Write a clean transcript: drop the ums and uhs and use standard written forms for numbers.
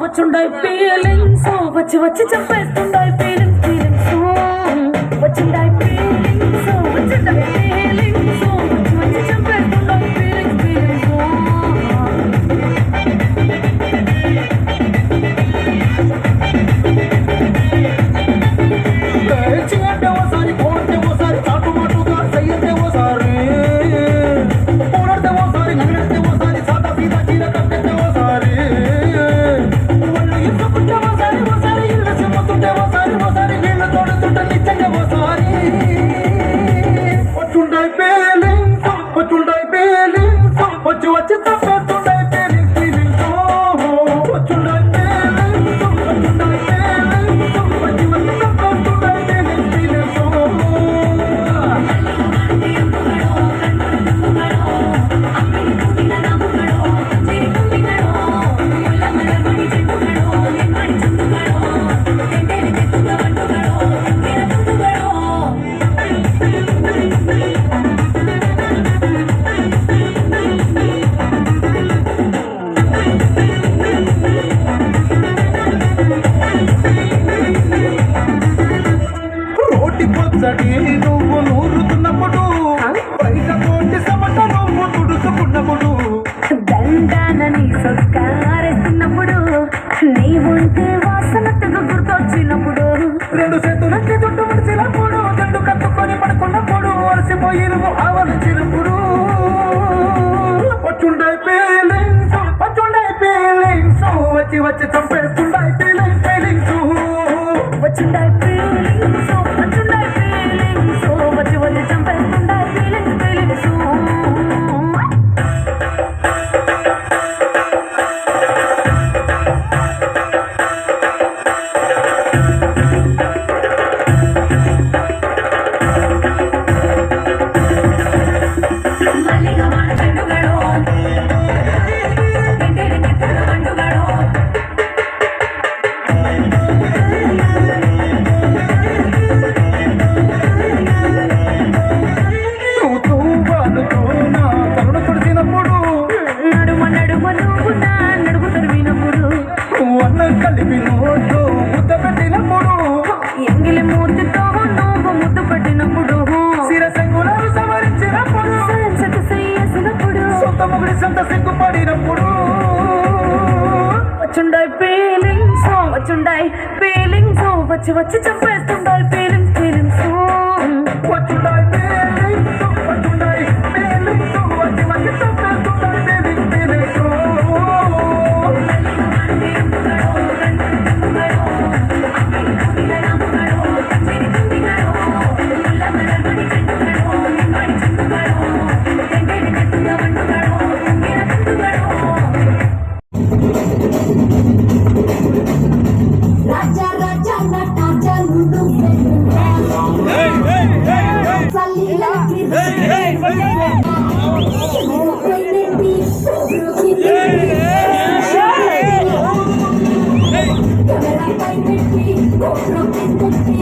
వచ్చుండై feelings వచ్చి వచ్చి చంపేస్తుండై feelings వచ్చిండై feelings వచ్చిండై feelings వచ్చి వచ్చి చంపేస్తుండై ఫీలింగ్స్ నువ్వు నూరుతున్నప్పుడు బయట పోటీ సమట నువ్వు తుడుచుకున్నప్పుడు దండానని సొక్కారేస్తున్నప్పుడు నీ ఉంటే వాసన తెగ గుర్తొచ్చినప్పుడు రెండు చేతులకి దుడ్డు మడిచినప్పుడు దండు కట్టుకొని పడుకున్నప్పుడు అలసిపోయి నువ్వు ఆవరించినప్పుడు వచ్చుండే ఫీలింగ్స్ వచ్చి వచ్చి చంపేస్తుండే ఫీలింగ్స్ వచ్చిండే ఫీలింగ్స్ వచ్చిండే ఫీలింగ్స్ వచ్చి వచ్చి చంపేస్తుండే ఫీలింగ్స్ కలిపి నోటు ముద్ద పెట్టినప్పుడు ఎంగిలి మూతితో నువ్వు ముద్దు పెట్టినప్పుడు శిరసంగులను సవరించినప్పుడు చేసినప్పుడు సొంత మొగుడి సొంత సిగ్గుపడినప్పుడు వచ్చుండై ఫీలింగ్స్ వచ్చి వచ్చి చంపేస్తుండై ఫీలింగ్స్ వచ్చుండై ఫీలింగ్స్ వచ్చి వచ్చి చంపేస్తుండై ఫీలింగ్స్ రాజా రాజా నటాజా నుండు సల్లీలకి కెమెరా పై పెట్టి